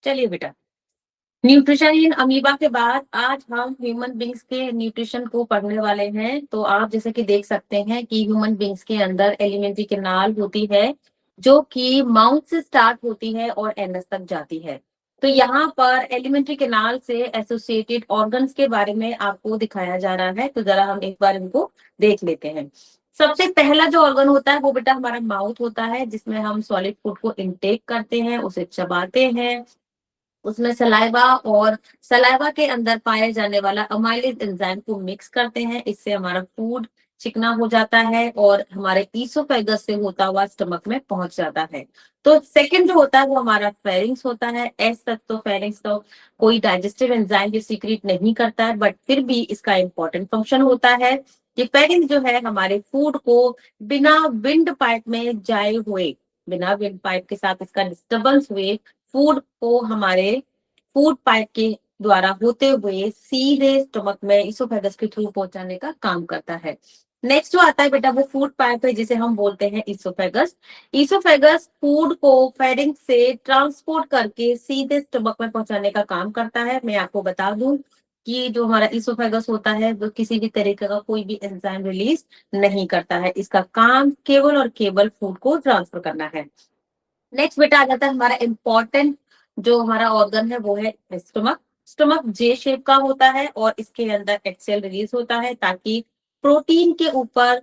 चलिए बेटा, nutrition in amoeba के बाद आज हम ह्यूमन बींग्स के न्यूट्रिशन को पढ़ने वाले हैं। तो आप जैसे कि देख सकते हैं कि ह्यूमन बींग्स के अंदर एलिमेंट्री कैनाल होती है जो कि माउथ से स्टार्ट होती है और एनस तक जाती है। तो यहाँ पर एलिमेंट्री कैनाल से एसोसिएटेड ऑर्गन्स के बारे में आपको दिखाया जा रहा है। तो जरा हम एक बार इनको देख लेते हैं। सबसे पहला जो ऑर्गन होता है वो बेटा हमारा माउथ होता है, जिसमें हम सॉलिड फूड को इंटेक करते हैं, उसे चबाते हैं। उसमें सलाइवा और सलाइवा के अंदर पाए जाने वाला अमाइलेज एंजाइम को मिक्स करते हैं। इससे हमारा फूड चिकना हो जाता है और हमारे ईसोफेगस से होता हुआ स्टमक में पहुंच जाता है। तो सेकंड जो होता है वो हमारा फेरिंग्स होता है। एस तक तो फेरिंग्स तो कोई डाइजेस्टिव एंजाइम भी सीक्रेट नहीं करता है, बट फिर भी इसका इंपॉर्टेंट फंक्शन होता है। ये फेरिंग्स जो है हमारे फूड को बिना विंड पाइप में जाए हुए, बिना विंड पाइप के साथ इसका डिस्टर्बेंस हुए फूड को हमारे फूड पाइप के द्वारा होते हुए सीधे स्टमक में इसोफेगस के थ्रू पहुंचाने का काम करता है। नेक्स्ट जो आता है बेटा वो फूड पाइप है, जिसे हम बोलते हैं इसोफेगस। इसोफेगस फूड को फेरिंग्स से ट्रांसपोर्ट करके सीधे स्टमक में पहुंचाने का काम करता है। मैं आपको बता दूं कि जो हमारा इसोफेगस होता है वो किसी भी तरीके का कोई भी एंजाइम रिलीज नहीं करता है। इसका काम केवल और केवल फूड को ट्रांसफर करना है। नेक्स्ट बेटा आ जाता है हमारा इंपॉर्टेंट जो हमारा ऑर्गन है वो है स्टमक। स्टमक जे शेप का होता है और इसके अंदर एक्सेल रिलीज होता है ताकि प्रोटीन के ऊपर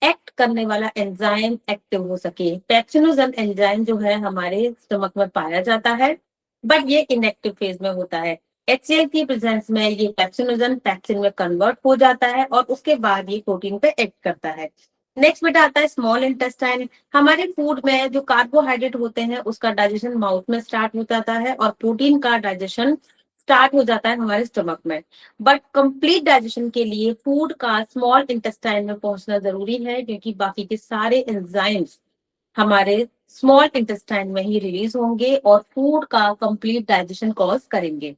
एक्ट करने वाला एंजाइम एक्टिव हो सके। पेप्सिनोजन एंजाइम जो है हमारे स्टमक में पाया जाता है, बट ये इनएक्टिव फेज में होता है। एचसीएल की प्रेजेंस में ये पेप्सिनोजन पैक्सिन में कन्वर्ट हो जाता है और उसके बाद ये प्रोटीन पे एक्ट करता है। नेक्स्ट बेटा आता है स्मॉल इंटेस्टाइन। हमारे फूड में जो कार्बोहाइड्रेट होते हैं उसका डाइजेशन माउथ में स्टार्ट हो जाता है और प्रोटीन का डाइजेशन स्टार्ट हो जाता है हमारे स्टमक में। बट कंप्लीट डाइजेशन के लिए फूड का स्मॉल इंटेस्टाइन में पहुंचना जरूरी है, क्योंकि बाकी के सारे एंजाइम्स हमारे स्मॉल इंटेस्टाइन में ही रिलीज होंगे और फूड का कंप्लीट डाइजेशन कॉज करेंगे।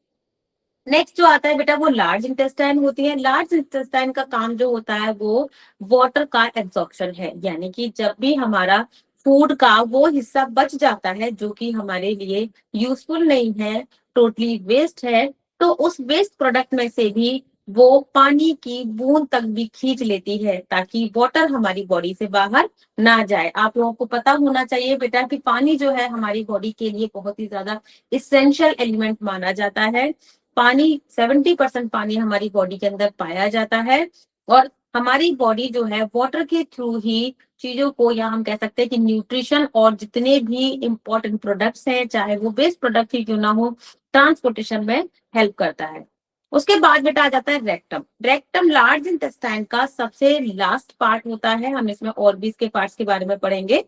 नेक्स्ट जो आता है बेटा वो लार्ज इंटेस्टाइन होती है। लार्ज इंटेस्टाइन का काम जो होता है वो वाटर का एब्जॉर्प्शन है, यानी कि जब भी हमारा फूड का वो हिस्सा बच जाता है जो कि हमारे लिए यूजफुल नहीं है, टोटली वेस्ट है, तो उस वेस्ट प्रोडक्ट में से भी वो पानी की बूंद तक भी खींच लेती है ताकि वाटर हमारी बॉडी से बाहर ना जाए। आप लोगों को पता होना चाहिए बेटा कि पानी जो है हमारी बॉडी के लिए बहुत ही ज्यादा इसेंशियल एलिमेंट माना जाता है। पानी 70% पानी हमारी बॉडी के अंदर पाया जाता है और हमारी बॉडी जो है वाटर के थ्रू ही चीजों को, या हम कह सकते हैं कि न्यूट्रिशन और जितने भी इंपॉर्टेंट प्रोडक्ट्स हैं चाहे वो वेस्ट प्रोडक्ट ही क्यों ना हो, ट्रांसपोर्टेशन में हेल्प करता है। उसके बाद बेटा आ जाता है रेक्टम। रेक्टम लार्ज इंटेस्टाइन का सबसे लास्ट पार्ट होता है। हम इसमें और भी इसके पार्ट्स के बारे में पढ़ेंगे।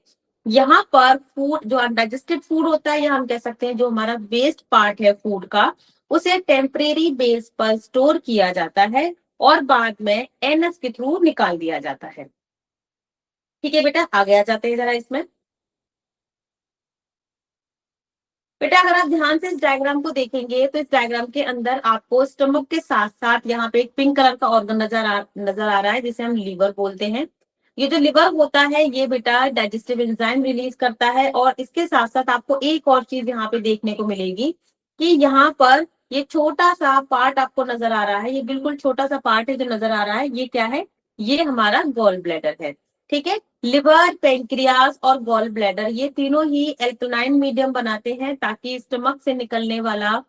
यहाँ पर फूड जो अनडाइजेस्टेड फूड होता है, या हम कह सकते हैं जो हमारा वेस्ट पार्ट है फूड का, उसे टेम्परेरी बेस पर स्टोर किया जाता है और बाद में एनएस के थ्रू निकाल दिया जाता है। ठीक है बेटा, आगे आ जाते हैं जरा इसमें। बेटा अगर आप ध्यान से इस डायग्राम को देखेंगे तो इस डायग्राम के अंदर आपको स्टमक के साथ साथ यहाँ पे एक पिंक कलर का ऑर्गन नजर आ रहा है जिसे हम लीवर बोलते हैं। ये जो लिवर होता है ये बेटा डाइजेस्टिव एंजाइम रिलीज करता है और इसके साथ साथ आपको एक और चीज यहाँ पे देखने को मिलेगी कि यहाँ पर ये छोटा सा पार्ट आपको नजर आ रहा है। ये बिल्कुल छोटा सा पार्ट है जो नजर आ रहा है, ये क्या है? ये हमारा गॉल ब्लैडर है। ठीक है, लिवर, पेंक्रियास और गॉल ब्लैडर ये तीनों ही एल्कलाइन मीडियम बनाते हैं ताकि स्टमक से निकलने वाला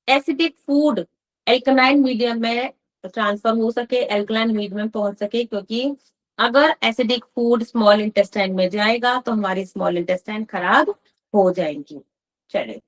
एसिडिक फूड एल्कलाइन मीडियम में ट्रांसफर हो सके, एल्कलाइन मीडियम में पहुंच सके। क्योंकि अगर एसिडिक फूड स्मॉल इंटेस्टाइन में जाएगा तो हमारी स्मॉल इंटेस्टाइन खराब हो जाएंगी। चलिए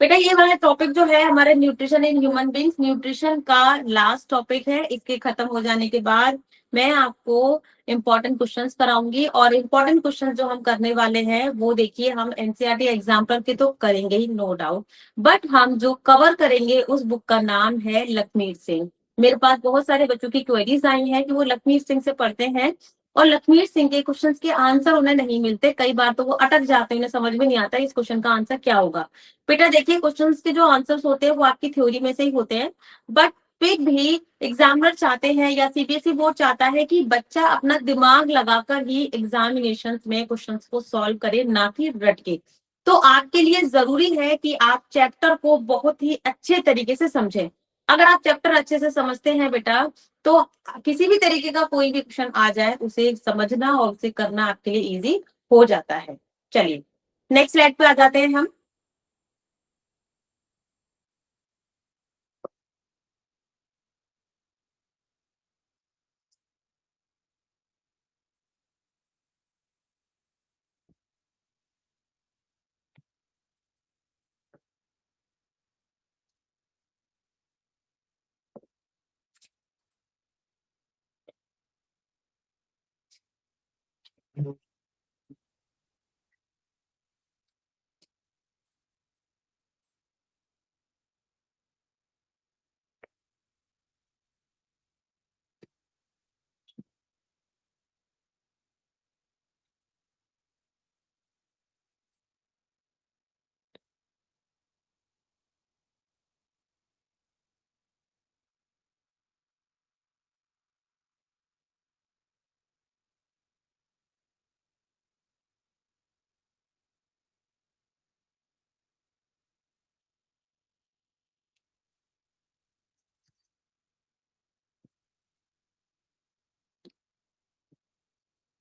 बेटा, ये वाला टॉपिक जो है हमारे nutrition in human beings, nutrition का लास्ट टॉपिक है। इसके खत्म हो जाने के बाद मैं आपको इंपॉर्टेंट क्वेश्चंस कराऊंगी और इंपॉर्टेंट क्वेश्चन जो हम करने वाले हैं वो देखिए, हम एनसीईआरटी एग्जाम्पल के तो करेंगे ही नो डाउट, बट हम जो कवर करेंगे उस बुक का नाम है लखमीर सिंह। मेरे पास बहुत सारे बच्चों की क्वेरीज आई हैं कि वो लखमीर सिंह से पढ़ते हैं और लखमीर सिंह के क्वेश्चंस के आंसर उन्हें नहीं मिलते। कई बार तो वो अटक जाते हैं, उन्हें समझ में नहीं आता इस क्वेश्चन का आंसर क्या होगा। बेटा देखिए, क्वेश्चंस के जो आंसर्स होते हैं वो आपकी थ्योरी में से ही होते हैं, बट फिर भी एग्जामिनर चाहते हैं या सीबीएसई बोर्ड चाहता है कि बच्चा अपना दिमाग लगाकर ही एग्जामिनेशन में क्वेश्चंस को सॉल्व करे, ना कि रट के। तो आपके लिए जरूरी है कि आप चैप्टर को बहुत ही अच्छे तरीके से समझें। अगर आप चैप्टर अच्छे से समझते हैं बेटा, तो किसी भी तरीके का कोई भी क्वेश्चन आ जाए उसे समझना और उसे करना आपके लिए इजी हो जाता है। चलिए नेक्स्ट स्लाइड पे आ जाते हैं हम।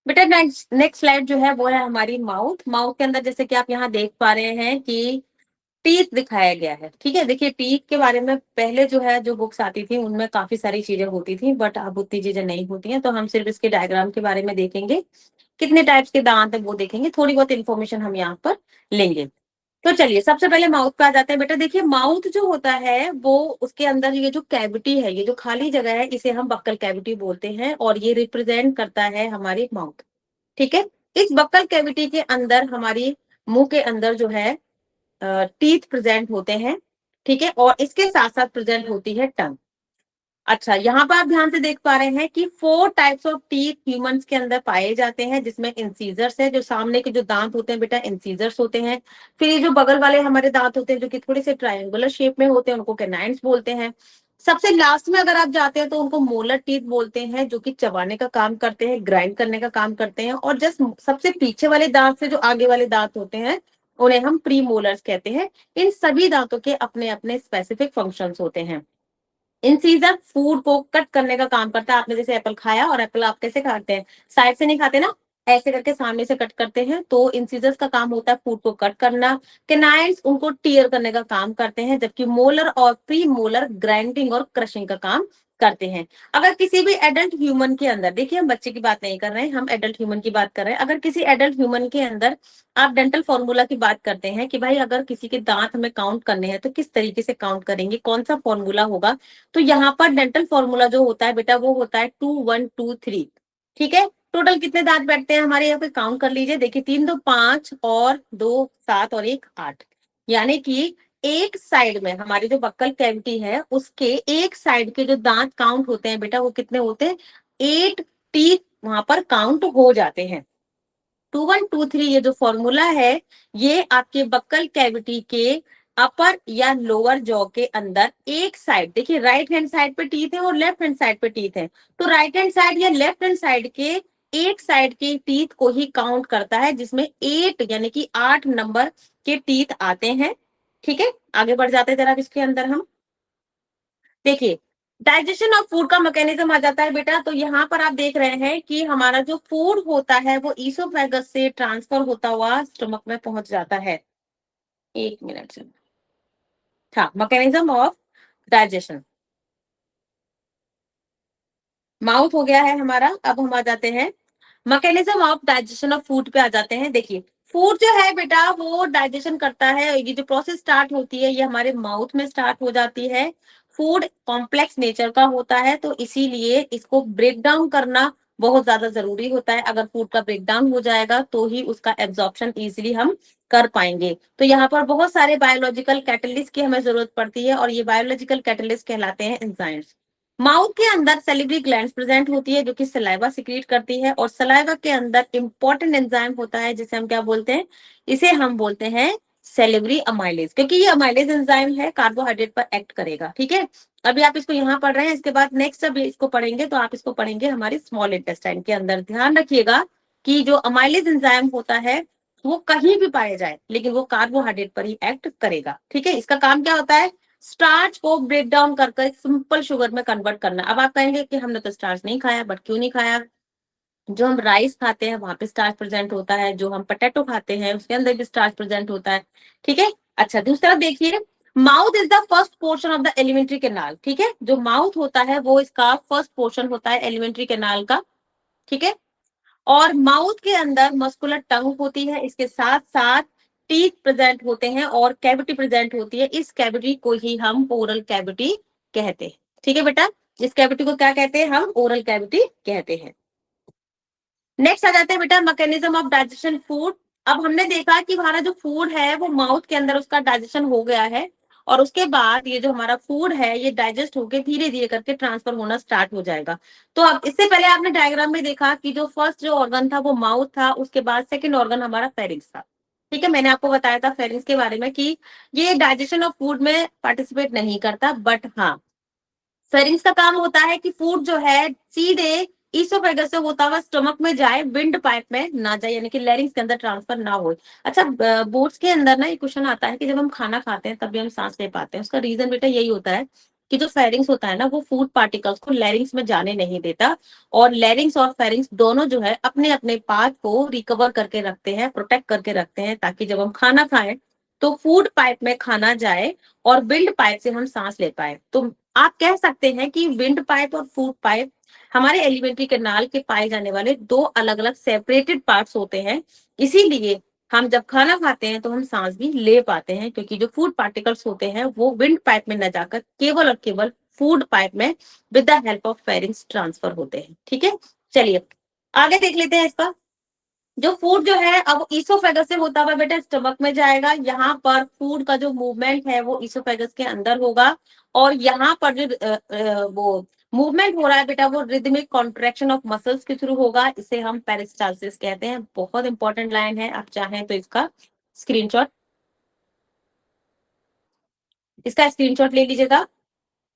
बेटा नेक्स्ट स्लाइड जो है वो है हमारी माउथ। माउथ के अंदर जैसे कि आप यहाँ देख पा रहे हैं कि टीथ दिखाया गया है। ठीक है, देखिए टीथ के बारे में पहले जो है जो बुक्स आती थी उनमें काफी सारी चीजें होती थी, बट अब उतनी चीजें नहीं होती हैं। तो हम सिर्फ इसके डायग्राम के बारे में देखेंगे, कितने टाइप्स के दांत है वो देखेंगे, थोड़ी बहुत इन्फॉर्मेशन हम यहाँ पर लेंगे। तो चलिए सबसे पहले माउथ पे आ जाते हैं। बेटा देखिए माउथ जो होता है वो उसके अंदर ये जो कैविटी है, ये जो खाली जगह है, इसे हम बक्कल कैविटी बोलते हैं और ये रिप्रेजेंट करता है हमारी माउथ। ठीक है, इस बक्कल कैविटी के अंदर हमारी मुंह के अंदर जो है टीथ प्रेजेंट होते हैं। ठीक है, और इसके साथ साथ प्रेजेंट होती है टंग। अच्छा, यहाँ पर आप ध्यान से देख पा रहे हैं कि 4 टाइप्स ऑफ टीथ ह्यूमंस के अंदर पाए जाते हैं, जिसमें इंसीजर्स है, जो सामने के जो दांत होते हैं बेटा इंसीजर्स होते हैं। फिर ये जो बगल वाले हमारे दांत होते हैं जो कि थोड़े से ट्रायंगुलर शेप में होते हैं, उनको कैनाइन्स बोलते हैं। सबसे लास्ट में अगर आप जाते हैं तो उनको मोलर टीथ बोलते हैं, जो कि चबाने का काम करते हैं, ग्राइंड करने का काम करते हैं। और जस्ट सबसे पीछे वाले दांत से जो आगे वाले दांत होते हैं उन्हें हम प्री मोलर्स कहते हैं। इन सभी दांतों के अपने अपने स्पेसिफिक फंक्शंस होते हैं। इंसीजर फूड को कट करने का काम करता है। आपने जैसे एप्पल खाया, और एप्पल आप कैसे खाते हैं, साइड से नहीं खाते ना, ऐसे करके सामने से कट करते हैं। तो इंसीजर्स का काम होता है फूड को कट करना। कैनाइन्स उनको टीयर करने का काम करते हैं, जबकि मोलर और प्री मोलर ग्राइंडिंग और क्रशिंग का काम करते हैं। अगर किसी भी एडल्ट ह्यूमन के अंदर, देखिए हम बच्चे की बात नहीं कर रहे हैं, हम एडल्ट ह्यूमन की बात कर रहे हैं। अगर किसी एडल्ट ह्यूमन के अंदर आप डेंटल फॉर्मूला की बात करते हैं कि भाई अगर किसी के दांत हमें काउंट करने हैं तो किस तरीके से काउंट करेंगे, कौन सा फॉर्मूला होगा, तो यहाँ पर डेंटल फॉर्मूला जो होता है बेटा वो होता है 2 1 2 3। ठीक है, टोटल कितने दांत बैठते हैं हमारे यहाँ पे, काउंट कर लीजिए। देखिए 3 2 5 और 2 7 और 1 8, यानी कि एक साइड में हमारी जो बक्कल कैविटी है उसके एक साइड के जो दांत काउंट होते हैं बेटा वो कितने होते हैं, 8 टीथ वहां पर काउंट हो जाते हैं। 2 1 2 3 ये जो फॉर्मूला है ये आपके बक्कल कैविटी के अपर या लोअर जॉ के अंदर एक साइड, देखिए राइट हैंड साइड पे टीथ है और लेफ्ट हैंड साइड पे टीथ है, तो राइट हैंड साइड या लेफ्ट हैंड साइड के एक साइड के टीथ को ही काउंट करता है, जिसमें 8 यानी कि 8 नंबर के टीथ आते हैं। ठीक है, आगे बढ़ जाते हैं जरा इसके अंदर हम। देखिए डाइजेशन ऑफ फूड का मैकेनिज्म आ जाता है बेटा। तो यहाँ पर आप देख रहे हैं कि हमारा जो फूड होता है वो ईसोफेगस से ट्रांसफर होता हुआ स्टमक में पहुंच जाता है। एक मिनट से, हाँ, मैकेनिज्म ऑफ डाइजेशन, माउथ हो गया है हमारा। अब हम आ जाते हैं mechanism of digestion of food पे आ जाते हैं। देखिए फूड जो है बेटा वो डाइजेशन करता है, ये जो प्रोसेस स्टार्ट होती है ये हमारे माउथ में स्टार्ट हो जाती है। फूड कॉम्प्लेक्स नेचर का होता है, तो इसीलिए इसको ब्रेक डाउन करना बहुत ज्यादा जरूरी होता है। अगर फूड का ब्रेक डाउन हो जाएगा तो ही उसका एब्जॉर्प्शन इजिली हम कर पाएंगे। तो यहाँ पर बहुत सारे बायोलॉजिकल कैटलिस्ट की हमें जरूरत पड़ती है और ये बायोलॉजिकल कैटलिस्ट कहलाते हैं एंजाइम्स। माउथ के अंदर सैलिवरी ग्लैंड्स प्रेजेंट होती है जो कि सलाइवा सिक्रीट करती है, और सलाइवा के अंदर इंपॉर्टेंट एंजाइम होता है जिसे हम क्या बोलते हैं, इसे हम बोलते हैं सैलिवरी अमाइलेज, क्योंकि ये अमाइलेज एंजाइम है, कार्बोहाइड्रेट पर एक्ट करेगा। ठीक है, अभी आप इसको यहाँ पढ़ रहे हैं, इसके बाद नेक्स्ट जब इसको पढ़ेंगे तो आप इसको पढ़ेंगे हमारे स्मॉल इंटेस्टाइन के अंदर। ध्यान रखिएगा कि जो अमाइलेज एंजाइम होता है वो कहीं भी पाया जाए, लेकिन वो कार्बोहाइड्रेट पर ही एक्ट करेगा। ठीक है, इसका काम क्या होता है, स्टार्च को ब्रेक डाउन करके सिंपल शुगर में कन्वर्ट करना। अब आप कहेंगे कि हमने तो स्टार्च नहीं खाया, बट क्यों नहीं खाया, जो हम राइस खाते हैं वहां पे स्टार्च प्रेजेंट होता है, जो हम पोटैटो खाते हैं उसके अंदर भी स्टार्च प्रेजेंट होता है। ठीक है, अच्छा दूसरा देखिए, mouth is the first portion of the alimentary canal. ठीक है, जो माउथ होता है वो इसका फर्स्ट पोर्शन होता है एलिमेंट्री कैनाल का। ठीक है, और माउथ के अंदर मस्कुलर टंग होती है, इसके साथ साथ टीथ प्रेजेंट होते हैं और कैविटी प्रेजेंट होती है। इस कैविटी को ही हम ओरल कैविटी कहते हैं। ठीक है बेटा, इस कैविटी को क्या कहते हैं, हम ओरल कैविटी कहते हैं। नेक्स्ट आ जाते हैं बेटा मैकेनिज्म ऑफ डाइजेशन फूड। अब हमने देखा कि हमारा जो फूड है वो माउथ के अंदर उसका डाइजेशन हो गया है, और उसके बाद ये जो हमारा फूड है ये डाइजेस्ट होकर धीरे धीरे करके ट्रांसफर होना स्टार्ट हो जाएगा। तो अब इससे पहले आपने डायग्राम में देखा कि जो फर्स्ट जो ऑर्गन था वो माउथ था, उसके बाद सेकंड ऑर्गन हमारा फेरिंक्स था। ठीक है, मैंने आपको बताया था फेरिंक्स के बारे में कि ये डाइजेशन ऑफ फूड में पार्टिसिपेट नहीं करता, बट हाँ फेरिंग्स का काम होता है कि फूड जो है सीधे ईसोफेगस से होता हुआ स्टमक में जाए, विंड पाइप में ना जाए, यानी कि लैरिंग्स के अंदर ट्रांसफर ना हो। अच्छा, बोर्ड्स के अंदर ना ये क्वेश्चन आता है कि जब हम खाना खाते हैं तब भी हम सांस ले पाते हैं, उसका रीजन बेटा यही होता है कि जो फेरिंग्स होता है ना वो फूड पार्टिकल्स को लैरिंग्स में जाने नहीं देता, और लैरिंग्स और फेरिंग्स दोनों जो है अपने अपने पार्ट को रिकवर करके रखते हैं, प्रोटेक्ट करके रखते हैं, ताकि जब हम खाना खाएं तो फूड पाइप में खाना जाए और विंड पाइप से हम सांस ले पाए। तो आप कह सकते हैं कि विंड पाइप और फूड पाइप हमारे एलिमेंट्री कैनाल के पाए जाने वाले दो अलग अलग सेपरेटेड पार्ट्स होते हैं। इसीलिए हम जब खाना खाते हैं तो हम सांस भी ले पाते हैं, क्योंकि जो फूड पार्टिकल्स होते हैं वो विंड पाइप में न जाकर केवल और केवल फूड पाइप में with the help of pharynx transfer होते हैं। ठीक है, चलिए आगे देख लेते हैं इसका। जो फूड जो है अब ईसोफेगस से होता हुआ बेटा स्टमक में जाएगा, यहाँ पर फूड का जो मूवमेंट है वो ईसोफेगस के अंदर होगा, और यहाँ पर जो वो मूवमेंट हो रहा है बेटा वो रिदमिक कॉन्ट्रैक्शन ऑफ मसल्स के थ्रू होगा, इसे हम पेरिस्टालसिस कहते हैं। बहुत इंपॉर्टेंट लाइन है, आप चाहें तो स्क्रीनशॉट इसका स्क्रीनशॉट ले लीजिएगा।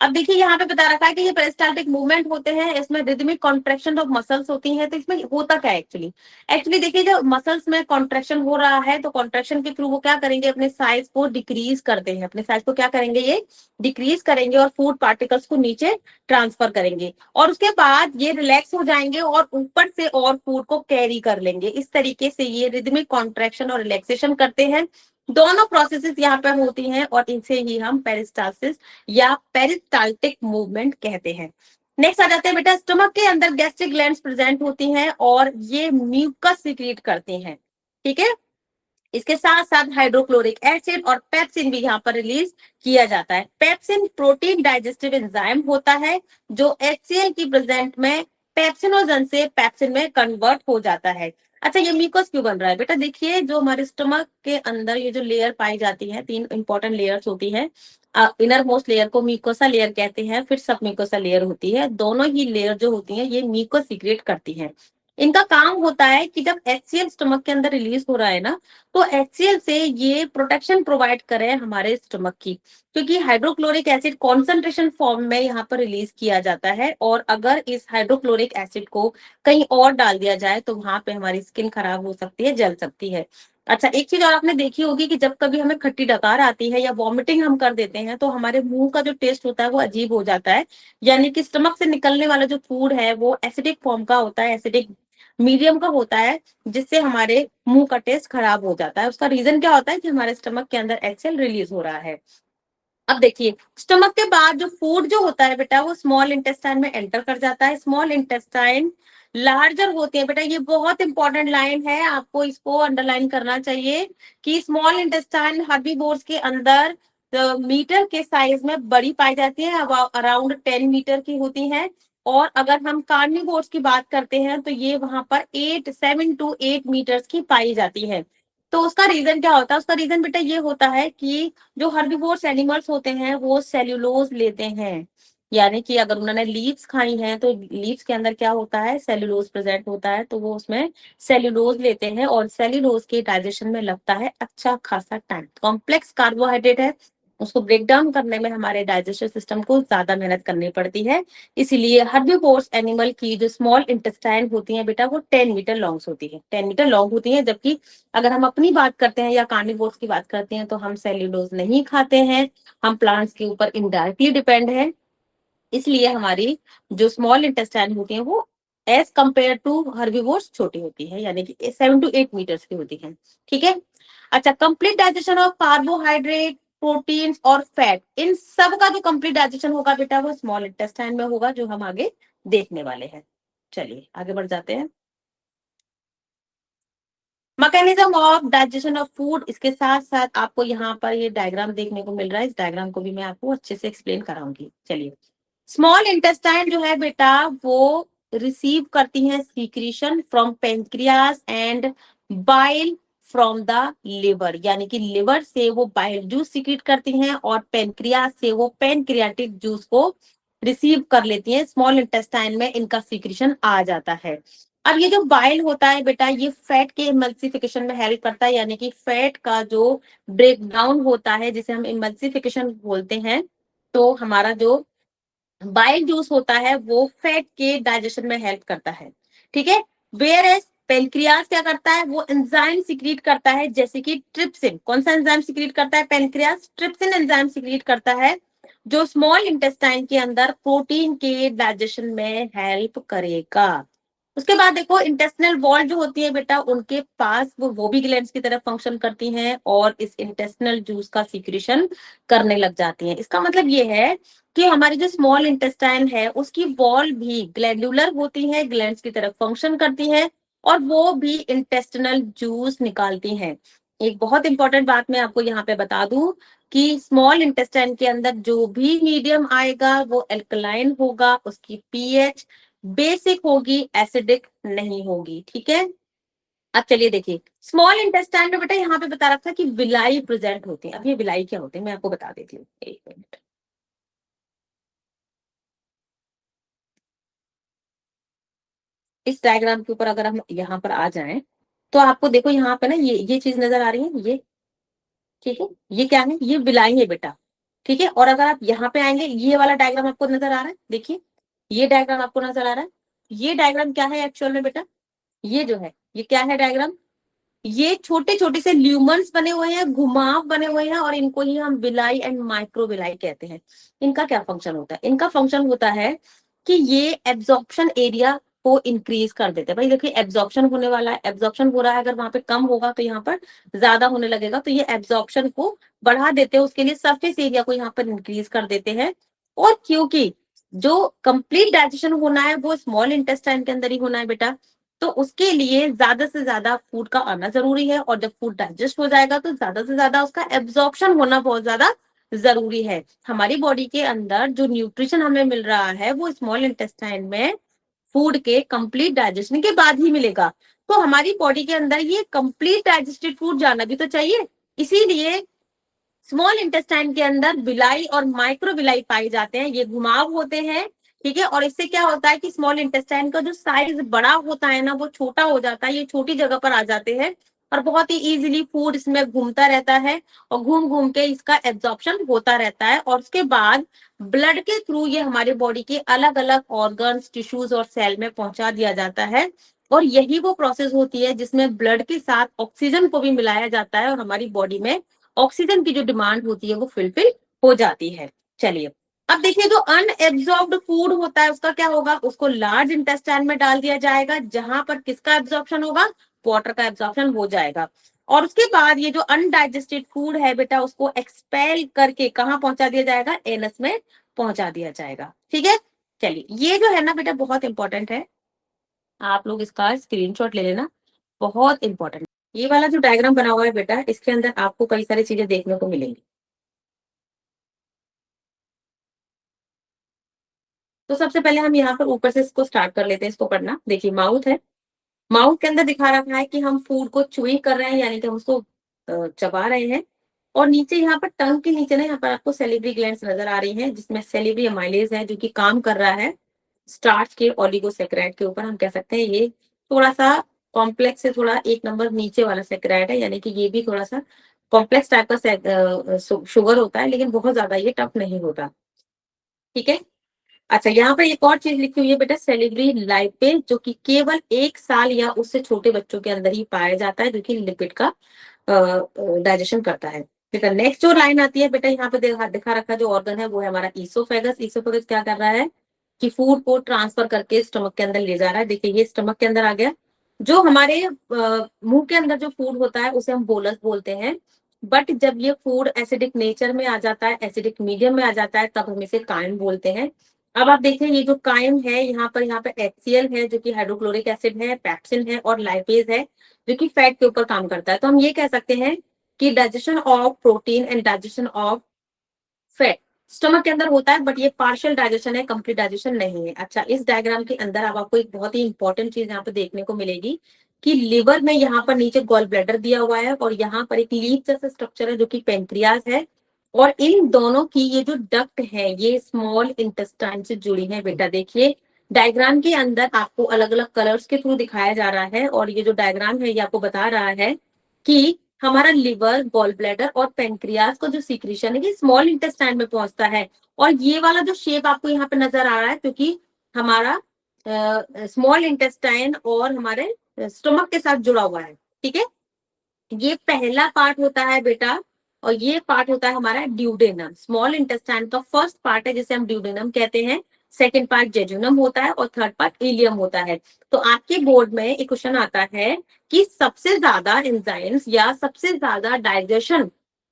अब देखिए यहाँ पे बता रखा है कि ये पेरिस्टाल्टिक मूवमेंट होते हैं, इसमें रिदमिक कॉन्ट्रैक्शन ऑफ मसल्स होती हैं। तो इसमें होता क्या है एक्चुअली, देखिए जब मसल्स में कॉन्ट्रैक्शन हो रहा है तो कॉन्ट्रैक्शन के थ्रू वो क्या करेंगे, अपने साइज को डिक्रीज करते हैं, अपने साइज को क्या करेंगे, ये डिक्रीज करेंगे और फूड पार्टिकल्स को नीचे ट्रांसफर करेंगे, और उसके बाद ये रिलैक्स हो जाएंगे और ऊपर से और फूड को कैरी कर लेंगे। इस तरीके से ये रिदमिक कॉन्ट्रैक्शन और रिलैक्सेशन करते हैं। दोनों प्रोसेसेस यहाँ पे होती हैं और इनसे ही हम पेरिस्टालसिस या पेरिस्टाल्टिक मूवमेंट कहते हैं। नेक्स्ट आ जाते हैं बेटा, स्टमक के अंदर गैस्ट्रिक ग्लैंड्स प्रेजेंट होती हैं और ये म्यूकस सीक्रेट करती हैं। ठीक है, इसके साथ साथ हाइड्रोक्लोरिक एसिड और पेप्सिन भी यहाँ पर रिलीज किया जाता है। पेप्सिन प्रोटीन डाइजेस्टिव एंजाइम होता है जो HCl की प्रेजेंट में पेप्सिनोजन से पेप्सिन में कन्वर्ट हो जाता है। अच्छा, ये म्यूकस क्यों बन रहा है बेटा, देखिए जो हमारे स्टमक के अंदर ये जो लेयर पाई जाती है, तीन इंपॉर्टेंट लेयर्स होती है। इनर मोस्ट लेयर को म्यूकोसा लेयर कहते हैं, फिर सब म्यूकोसा लेयर होती है। दोनों ही लेयर जो होती है ये म्यूकस सीक्रेट करती है। इनका काम होता है कि जब HCl स्टमक के अंदर रिलीज हो रहा है ना, तो HCl से ये प्रोटेक्शन प्रोवाइड करे हमारे स्टमक की, क्योंकि हाइड्रोक्लोरिक एसिड कॉन्सेंट्रेशन फॉर्म में यहाँ पर रिलीज किया जाता है, और अगर इस हाइड्रोक्लोरिक एसिड को कहीं और डाल दिया जाए तो वहां पे हमारी स्किन खराब हो सकती है, जल सकती है। अच्छा, एक चीज और आपने देखी होगी कि जब कभी हमें खट्टी डकार आती है या वॉमिटिंग हम कर देते हैं तो हमारे मुंह का जो टेस्ट होता है वो अजीब हो जाता है, यानी कि स्टमक से निकलने वाला जो फूड है वो एसिडिक फॉर्म का होता है, एसिडिक मीडियम का होता है, जिससे हमारे मुंह का टेस्ट खराब हो जाता है। उसका रीजन क्या होता है कि हमारे स्टमक के अंदर HCl रिलीज हो रहा है। अब देखिए, स्टमक के बाद जो फूड जो होता है बेटा वो स्मॉल इंटेस्टाइन में एंटर कर जाता है। स्मॉल इंटेस्टाइन लार्जर होते हैं बेटा, ये बहुत इंपॉर्टेंट लाइन है, आपको इसको अंडरलाइन करना चाहिए कि स्मॉल इंटेस्टाइन हर्बीवोर्स के अंदर मीटर के साइज में बड़ी पाई जाती है, अराउंड 10 मीटर की होती है। और अगर हम कार्निवोर्स की बात करते हैं तो ये वहां पर 7 to 8 मीटर्स की पाई जाती है। तो उसका रीजन क्या होता है, उसका रीजन बेटा ये होता है कि जो हर्बीवोर्स एनिमल्स होते हैं वो सेल्यूलोज लेते हैं, यानी कि अगर उन्होंने लीव्स खाई हैं तो लीव्स के अंदर क्या होता है, सेल्यूलोज प्रेजेंट होता है, तो वो उसमें सेल्यूलोज लेते हैं और सेल्यूलोज के डाइजेशन में लगता है अच्छा खासा टाइम। कॉम्प्लेक्स कार्बोहाइड्रेट है, उसको ब्रेक डाउन करने में हमारे डाइजेस्टिव सिस्टम को ज्यादा मेहनत करनी पड़ती है। इसीलिए हर्बीवोर्स एनिमल की जो स्मॉल इंटेस्टाइन होती है बेटा, वो 10 मीटर लॉन्ग होती है, 10 मीटर लॉन्ग होती है। जबकि अगर हम अपनी बात करते हैं या कार्निवोर्स की बात करते हैं, तो हम सेल्यूलोज नहीं खाते हैं, हम प्लांट्स के ऊपर इनडायरेक्टली डिपेंड है। इसलिए हमारी जो स्मॉल इंटेस्टाइन होती है वो एज कंपेयर टू हर्बीवोर्स छोटी होती है, यानी कि 7 to 8 मीटर्स की होती है। ठीक है। अच्छा, complete digestion of carbohydrate, proteins और फैट, इन सब का जो कंप्लीट डाइजेशन होगा बेटा, वो स्मॉल इंटेस्टाइन में होगा, जो हम आगे देखने वाले हैं। चलिए आगे बढ़ जाते हैं। Mechanism of digestion of food, इसके साथ साथ आपको यहाँ पर ये डायग्राम देखने को मिल रहा है, इस डायग्राम को भी मैं आपको अच्छे से एक्सप्लेन कराऊंगी। चलिए, स्मॉल इंटेस्टाइन जो है बेटा, वो रिसीव करती है secretion from pancreas and bile from the liver, यानी कि लिवर से वो बाइल जूस सीक्रेट करती हैं और पेनक्रियास से वो पेनक्रियाटिक जूस को रिसीव कर लेती हैं। स्मॉल इंटेस्टाइन में इनका सीक्रेशन आ जाता है। अब ये जो बाइल होता है बेटा, ये फैट के इमल्सिफिकेशन में हेल्प करता है, यानी कि फैट का जो ब्रेक डाउन होता है, जिसे हम इमल्सिफिकेशन बोलते हैं। तो हमारा जो बाइल जूस होता है वो फैट के डाइजेशन में हेल्प करता है। ठीक है। वेयर एज पेनक्रियास क्या करता है, वो एंजाइम सीक्रेट करता है, जैसे कि ट्रिप्सिन। कौन सा एंजाइम सीक्रेट करता है पेनक्रियास? ट्रिप्सिन एंजाइम सीक्रेट करता है, जो स्मॉल इंटेस्टाइन के अंदर प्रोटीन के डाइजेशन में हेल्प करेगा। उसके बाद देखो, इंटेस्टिनल वॉल जो होती है बेटा, उनके पास वो भी ग्लैंड्स की तरह फंक्शन करती हैं और इस इंटेस्टिनल जूस का सीक्रेशन करने लग जाती हैं। इसका मतलब ये है कि हमारी जो स्मॉल इंटेस्टाइन है, उसकी वॉल भी ग्लैंडुलर होती है, ग्लैंड्स की तरफ फंक्शन करती है और वो भी इंटेस्टिनल जूस निकालती हैं। एक बहुत इंपॉर्टेंट बात मैं आपको यहाँ पे बता दूं कि स्मॉल इंटेस्टाइन के अंदर जो भी मीडियम आएगा वो एल्कलाइन होगा, उसकी पीएच बेसिक होगी, एसिडिक नहीं होगी। ठीक है। अब चलिए देखिए, स्मॉल इंटेस्टाइन में बेटा यहाँ पे बता रखा था कि विलाई प्रेजेंट होती है। अब ये विलाई क्या होते हैं मैं आपको बता देती हूँ, एक मिनट। इस डायग्राम के ऊपर अगर हम यहाँ पर आ जाएं, तो आपको देखो यहाँ पे ना ये चीज नजर आ रही है, ये। ठीक है। ये क्या है? ये विलाई है बेटा। ठीक है। और अगर आप यहाँ पे आएंगे, ये वाला डायग्राम आपको नजर आ रहा है, देखिए ये डायग्राम आपको नजर आ रहा है। ये डायग्राम क्या है एक्चुअल में बेटा? ये जो है, ये क्या है डायग्राम? ये छोटे छोटे से ल्यूमन्स बने हुए हैं, घुमाव बने हुए हैं, और इनको ही हम विलाई एंड माइक्रो विलाई कहते हैं। इनका क्या फंक्शन होता है? इनका फंक्शन होता है कि ये एब्जॉर्प्शन एरिया को इंक्रीज कर देते हैं। भाई देखिए, एब्जॉर्प्शन होने वाला है, एब्जॉर्प्शन हो रहा है, अगर वहां पे कम होगा तो यहाँ पर ज्यादा होने लगेगा, तो ये एब्जॉर्प्शन को बढ़ा देते हैं, उसके लिए सरफेस एरिया को यहाँ पर इंक्रीज कर देते हैं। और क्योंकि जो कंप्लीट डाइजेशन होना है वो स्मॉल इंटेस्टाइन के अंदर ही होना है बेटा, तो उसके लिए ज्यादा से ज्यादा फूड का आना जरूरी है, और जब फूड डाइजेस्ट हो जाएगा तो ज्यादा से ज्यादा उसका एब्जॉर्प्शन होना बहुत ज्यादा जरूरी है। हमारी बॉडी के अंदर जो न्यूट्रिशन हमें मिल रहा है वो स्मॉल इंटेस्टाइन में फूड के कंप्लीट डाइजेशन के बाद ही मिलेगा। तो हमारी बॉडी के अंदर ये कंप्लीट डाइजेस्टेड फूड जाना भी तो चाहिए। इसीलिए स्मॉल इंटेस्टाइन के अंदर विलाई और माइक्रो विलाई पाए जाते हैं, ये घुमाव होते हैं। ठीक है। और इससे क्या होता है कि स्मॉल इंटेस्टाइन का जो साइज बड़ा होता है ना, वो छोटा हो जाता है, ये छोटी जगह पर आ जाते हैं और बहुत ही इजीली फूड इसमें घूमता रहता है और घूम घूम के इसका एब्जॉर्प्शन होता रहता है। और उसके बाद ब्लड के थ्रू ये हमारे बॉडी के अलग अलग ऑर्गन्स, टिश्यूज और सेल में पहुंचा दिया जाता है। और यही वो प्रोसेस होती है जिसमें ब्लड के साथ ऑक्सीजन को भी मिलाया जाता है और हमारी बॉडी में ऑक्सीजन की जो डिमांड होती है वो फुलफिल हो जाती है। चलिए, अब देखिए, जो अनएब्जॉर्ब्ड फूड होता है उसका क्या होगा? उसको लार्ज इंटेस्टाइन में डाल दिया जाएगा, जहां पर किसका एब्जॉर्प्शन होगा? वाटर का एब्जॉर्प्शन हो जाएगा। और उसके बाद ये जो अनडाइजेस्टेड फूड है बेटा, उसको एक्सपेल करके कहाँ पहुंचा दिया जाएगा? एनस में पहुंचा दिया जाएगा। ठीक है। चलिए, ये जो है ना बेटा बहुत इंपॉर्टेंट है, आप लोग इसका स्क्रीनशॉट ले लेना, बहुत इंपॉर्टेंट। ये वाला जो डायग्राम बना हुआ है बेटा, इसके अंदर आपको कई सारी चीजें देखने को मिलेंगी। तो सबसे पहले हम यहाँ पर ऊपर से इसको स्टार्ट कर लेते हैं, इसको पढ़ना। देखिए, माउथ है, माउथ के अंदर दिखा रखा है कि हम फूड को च्यूइंग कर रहे हैं, यानी कि हम उसको चबा रहे हैं। और नीचे यहाँ पर टंग के नीचे ना, यहाँ पर आपको सेलिब्री ग्लैंड्स नजर आ रही हैं, जिसमें सेलिब्री अमाइलेज है जो कि काम कर रहा है स्टार्च के ओलिगोसेक्राइड के ऊपर। हम कह सकते हैं ये थोड़ा सा कॉम्प्लेक्स से थोड़ा एक नंबर नीचे वाला सेक्राइड है, यानी कि ये भी थोड़ा सा कॉम्प्लेक्स टाइप का शुगर होता है, लेकिन बहुत ज्यादा ये टफ नहीं होता। ठीक है। अच्छा, यहाँ पर एक और चीज लिखी हुई है बेटा, सेलिब्री लाइपेज, जो कि केवल 1 साल या उससे छोटे बच्चों के अंदर ही पाया जाता है, जो कि लिपिड का डाइजेशन करता है। ठीक है। नेक्स्ट जो लाइन आती है बेटा, यहाँ पे दिखा रखा जो ऑर्गन है वो है हमारा ईसोफेगस। ईसोफेगस क्या कर रहा है कि फूड को ट्रांसफर करके स्टमक के अंदर ले जा रहा है। देखिए ये स्टमक के अंदर आ गया। जो हमारे मुंह के अंदर जो फूड होता है उसे हम बोलस बोलते हैं, बट जब ये फूड एसिडिक नेचर में आ जाता है, एसिडिक मीडियम में आ जाता है, तब हम इसे कायम बोलते हैं। अब आप देखें ये जो कायम है, यहाँ पे HCl है जो कि हाइड्रोक्लोरिक एसिड है, पेप्सिन है और लाइपेज है जो कि फैट के ऊपर काम करता है। तो हम ये कह सकते हैं कि digestion of protein and digestion of fat stomach के अंदर होता है, बट ये पार्शियल डाइजेशन है, कंप्लीट डाइजेशन नहीं है। अच्छा, इस डायग्राम के अंदर अब आपको एक बहुत ही इंपॉर्टेंट चीज यहाँ पे देखने को मिलेगी कि लिवर में यहाँ पर नीचे गॉल ब्लैडर दिया हुआ है और यहाँ पर एक लीफ जैसा स्ट्रक्चर है जो कि पेंक्रियाज है, और इन दोनों की ये जो डक्ट है ये स्मॉल इंटेस्टाइन से जुड़ी है। बेटा देखिए डायग्राम के अंदर आपको अलग अलग कलर्स के थ्रू दिखाया जा रहा है, और ये जो डायग्राम है ये आपको बता रहा है कि हमारा लिवर, गॉल ब्लैडर और पेंक्रियाज का जो सीक्रेशन है ये स्मॉल इंटेस्टाइन में पहुंचता है। और ये वाला जो शेप आपको यहाँ पे नजर आ रहा है क्योंकि हमारा स्मॉल इंटेस्टाइन और हमारे स्टमक के साथ जुड़ा हुआ है। ठीक है। ये पहला पार्ट होता है बेटा, और ये पार्ट होता है हमारा ड्यूडेनम। स्मॉल इंटेस्टाइन का फर्स्ट पार्ट है जिसे हम ड्यूडेनम कहते हैं, सेकंड पार्ट जेजुनम होता है और थर्ड पार्ट इलियम होता है। तो आपके बोर्ड में एक क्वेश्चन आता है कि सबसे ज्यादा एंजाइम्स या सबसे ज्यादा डाइजेशन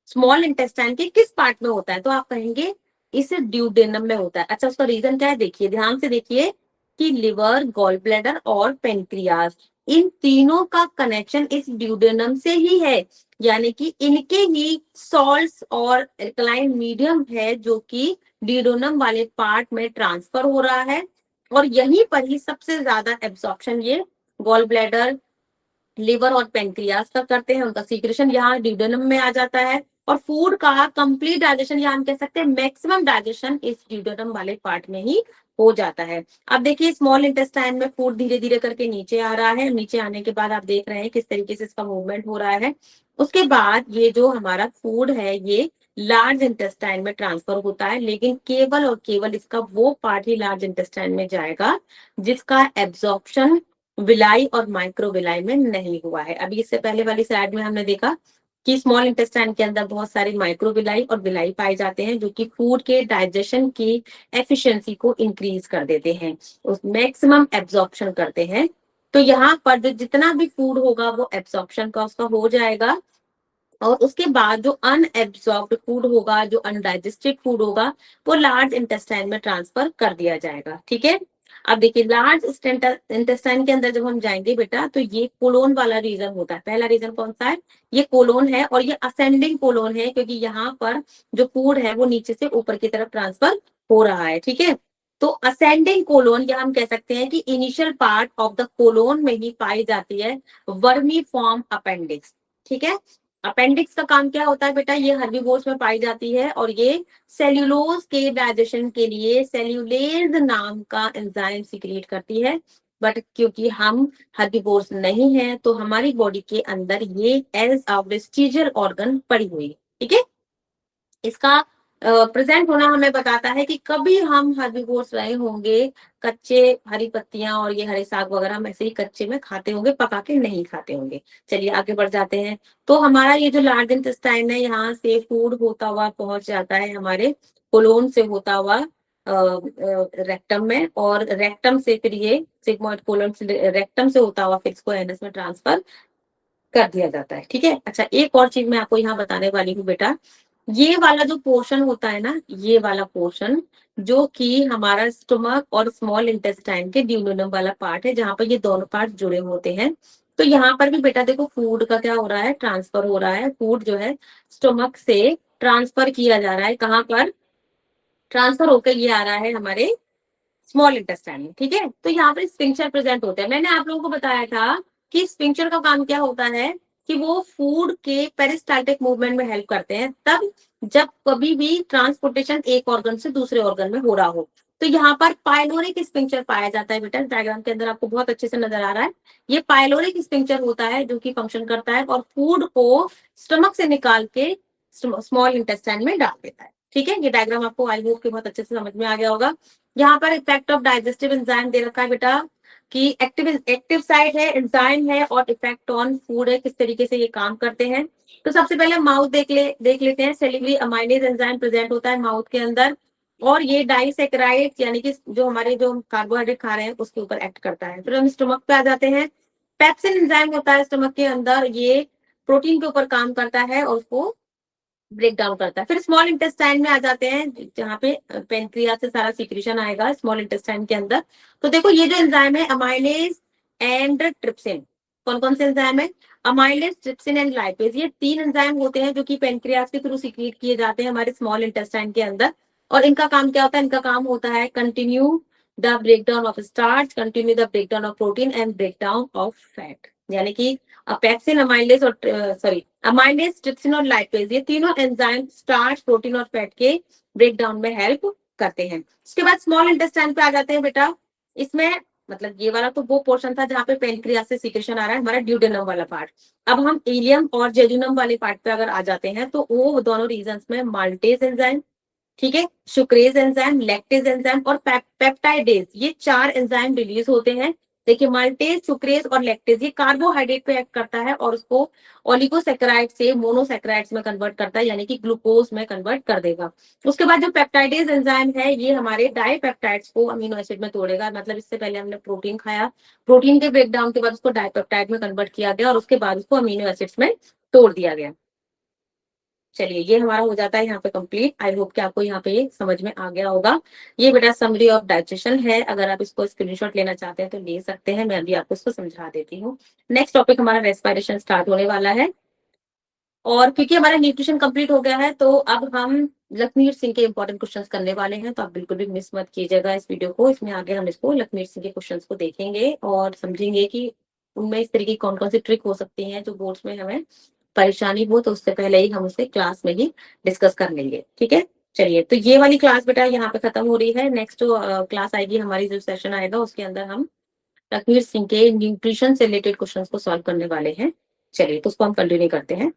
स्मॉल इंटेस्टाइन के किस पार्ट में होता है, तो आप कहेंगे इस ड्यूडेनम में होता है। अच्छा, उसका रीजन क्या है, देखिए ध्यान से देखिए कि लिवर, गॉल ब्लैडर और पेंक्रियाज इन तीनों का कनेक्शन इस ड्यूडेनम से ही है, यानी कि इनके ही सॉल्ट्स और एल्कलाइन मीडियम है जो कि ड्यूडेनम वाले पार्ट में ट्रांसफर हो रहा है, और यहीं पर ही सबसे ज्यादा एब्जॉर्प्शन ये गॉल ब्लैडर, लिवर और पेंक्रियास का करते हैं। उनका सीक्रेशन यहाँ ड्यूडेनम में आ जाता है, और फूड का कंप्लीट डाइजेशन या हम कह सकते हैं मैक्सिमम डाइजेशन इस ड्यूडेनम वाले पार्ट में ही हो जाता है। अब देखिए स्मॉल इंटेस्टाइन में फूड धीरे धीरे करके नीचे आ रहा है, नीचे आने के बाद आप देख रहे हैं किस तरीके से इसका मूवमेंट हो रहा है। उसके बाद ये जो हमारा फूड है ये लार्ज इंटेस्टाइन में ट्रांसफर होता है, लेकिन केवल और केवल इसका वो पार्ट ही लार्ज इंटेस्टाइन में जाएगा जिसका एब्जॉर्प्शन विलाई और माइक्रोविलाई में नहीं हुआ है। अभी इससे पहले वाली स्लाइड में हमने देखा कि स्मॉल इंटेस्टाइन के अंदर बहुत सारे माइक्रोविलाई और विलाई पाए जाते हैं जो कि फूड के डाइजेशन की एफिशिएंसी को इंक्रीज कर देते हैं, उस मैक्सिमम एब्जॉर्प्शन करते हैं। तो यहाँ पर जो जितना भी फूड होगा वो एब्जॉर्प्शन का उसका हो जाएगा, और उसके बाद जो अनएब्सॉर्ब्ड फूड होगा, जो अनडाइजेस्टेड फूड होगा, वो लार्ज इंटेस्टाइन में ट्रांसफर कर दिया जाएगा। ठीक है। अब देखिए लार्ज इंटेस्टाइन के अंदर जब हम जाएंगे बेटा तो ये कोलोन वाला रीजन होता है। पहला रीजन कौन सा है, ये कोलोन है, और ये असेंडिंग कोलोन है क्योंकि यहाँ पर जो फूड है वो नीचे से ऊपर की तरफ ट्रांसफर हो रहा है। ठीक है। तो असेंडिंग कोलोन, या हम कह सकते हैं कि initial part of the colon में ही पाई जाती है वर्मी फॉर्म अपेंडिक्स। ठीक है। अपेंडिक्स का काम क्या होता है बेटा, ये हर्बीवोर्स में पाई जाती है, और ये सेल्यूलोज के डाइजेशन के लिए सेल्यूलेज नाम का एंजाइम सिक्रिएट करती है। बट क्योंकि हम हर्बीवोर्स नहीं हैं तो हमारी बॉडी के अंदर ये एज अ वेस्टिजियल ऑर्गन पड़ी हुई है। ठीक है। इसका प्रेजेंट होना हमें बताता है कि कभी हम हर्बीवोर्स रहे होंगे, कच्चे हरी पत्तियां और ये हरे साग वगैरह हम ऐसे ही कच्चे में खाते होंगे, पका के नहीं खाते होंगे। चलिए आगे बढ़ जाते हैं। तो हमारा ये जो लार्ज इंटेस्टाइन है यहाँ से फूड होता हुआ पहुंच जाता है हमारे कोलोन से होता हुआ रेक्टम में, और रेक्टम से फिर ये सिग्मोइड कोलोन से रेक्टम से होता हुआ फिर इसको एनस में ट्रांसफर कर दिया जाता है। ठीक है। अच्छा, एक और चीज मैं आपको यहाँ बताने वाली हूँ बेटा, ये वाला जो पोर्शन होता है ना, ये वाला पोर्शन जो कि हमारा स्टमक और स्मॉल इंटेस्टाइन के ड्यूडेनम वाला पार्ट है जहां पर ये दोनों पार्ट जुड़े होते हैं। तो यहाँ पर भी बेटा देखो फूड का क्या हो रहा है, ट्रांसफर हो रहा है। फूड जो है स्टमक से ट्रांसफर किया जा रहा है, कहाँ पर ट्रांसफर होकर ये आ रहा है हमारे स्मॉल इंटेस्टाइन में। ठीक है। तो यहाँ पर स्फिंक्टर प्रेजेंट होते हैं। मैंने आप लोगों को बताया था कि स्फिंक्टर का काम क्या होता है कि वो फूड के पेरिस्टाल्टिक मूवमेंट में हेल्प करते हैं तब जब कभी भी ट्रांसपोर्टेशन एक ऑर्गन से दूसरे ऑर्गन में हो रहा हो। तो यहाँ पर पाइलोरिक स्फिंक्टर पाया जाता है बेटा, डायग्राम के अंदर आपको बहुत अच्छे से नजर आ रहा है। ये पाइलोरिक स्फिंक्टर होता है जो कि फंक्शन करता है और फूड को स्टमक से निकाल के स्मॉल इंटेस्टाइन में डाल देता है। ठीक है, ये डायग्राम आपको आई होप के बहुत अच्छे से समझ में आ गया होगा। यहाँ पर इफेक्ट ऑफ डाइजेस्टिव एंजाइम दे रखा है बेटा कि एक्टिव साइड है, एंजाइम है और इफेक्ट ऑन फूड है, किस तरीके से ये काम करते हैं। तो सबसे पहले माउथ देख लेते हैं। सेलिवरी अमाइलेज एंजाइम प्रेजेंट होता है माउथ के अंदर और ये डाइसेकेराइड यानी कि जो हमारे जो कार्बोहाइड्रेट खा रहे हैं उसके ऊपर एक्ट करता है। फिर हम स्टमक पे आ जाते हैं। पेप्सिन एंजाइम होता है स्टमक के अंदर, ये प्रोटीन के ऊपर काम करता है और उसको ब्रेक डाउन करता है। फिर स्मॉल इंटेस्टाइन में आ जाते हैं जहाँ पे पेनक्रियास से सारा सीक्रेशन आएगा स्मॉल इंटेस्टाइन के अंदर। तो देखो ये जो एंजाइम है अमाइलेज एंड ट्रिप्सिन, कौन कौन से एंजाइम है? अमाइलेज, ट्रिप्सिन एंड लाइपेज, ये 3 एंजाइम होते हैं जो कि पेनक्रियास के थ्रू सीक्रेट किए जाते हैं हमारे स्मॉल इंटेस्टाइन के अंदर। और इनका काम क्या होता है? इनका काम होता है continue the breakdown of starch, continue the breakdown of protein and breakdown of fat. यानी कि पेप्सिन, अमाइलेज और सॉरी अमाइलेज, ट्रिप्सिन और लाइपेज, ये तीनों एंजाइम स्टार्च, प्रोटीन और फैट के ब्रेकडाउन में हेल्प करते हैं। उसके बाद स्मॉल इंटेस्टाइन पे आ जाते हैं बेटा। इसमें मतलब ये वाला तो वो पोर्शन था जहाँ पे पेनक्रियास से सीक्रेशन आ रहा है, हमारा ड्यूडेनम वाला पार्ट। अब हम इलियम और जेजुनम वाले पार्ट पे अगर आ जाते हैं तो वो दोनों रीजन्स में माल्टेज एंजाइम, ठीक है, सुक्रेज एंजाइम, लैक्टेज एंजाइम और पेप्टाइडेज, ये 4 एंजाइम रिलीज होते हैं। देखिए माल्टेज, सुक्रेज और लैक्टेज ये कार्बोहाइड्रेट पे एक्ट करता है और उसको ओलिगोसैकेराइड से मोनोसैकेराइड्स में कन्वर्ट करता है, यानी कि ग्लूकोज में कन्वर्ट कर देगा। उसके बाद जो पेप्टाइडेज एंजाइम है ये हमारे डाइपेप्टाइड्स को अमीनो एसिड में तोड़ेगा। मतलब इससे पहले हमने प्रोटीन खाया, प्रोटीन के ब्रेकडाउन के बाद उसको डाइपेप्टाइड में कन्वर्ट किया गया और उसके बाद उसको अमीनो एसिड्स में तोड़ दिया गया। चलिए ये हमारा हो जाता है यहाँ पे कंप्लीट। आई होप कि आपको यहाँ पे ये समझ में आ गया होगा। ये बेटा समरी ऑफ डाइजेशन है, अगर आप इसको स्क्रीनशॉट लेना चाहते हैं तो ले सकते हैं, मैं अभी आपको इसको समझा देती हूँ। नेक्स्ट टॉपिक हमारा रेस्पिरेशन स्टार्ट होने वाला है और क्योंकि हमारा न्यूट्रिशन कंप्लीट हो गया है तो अब हम लखमीर सिंह के इंपॉर्टेंट क्वेश्चंस करने वाले हैं। तो आप बिल्कुल भी मिस मत कीजिएगा इस वीडियो को, इसमें आगे हम इसको लखमीर सिंह के क्वेश्चंस को देखेंगे और समझेंगे कि उनमें इस तरीके की कौन कौन सी ट्रिक हो सकती है जो बोर्ड्स में हमें परेशानी हो तो उससे पहले ही हम उसे क्लास में ही डिस्कस कर लेंगे। ठीक है, चलिए तो ये वाली क्लास बेटा यहाँ पे खत्म हो रही है। नेक्स्ट जो क्लास आएगी हमारी, जो सेशन आएगा उसके अंदर हम लखमीर सिंह के न्यूट्रिशन से रिलेटेड क्वेश्चंस को सॉल्व करने वाले हैं। चलिए तो उसको हम कंटिन्यू करते हैं।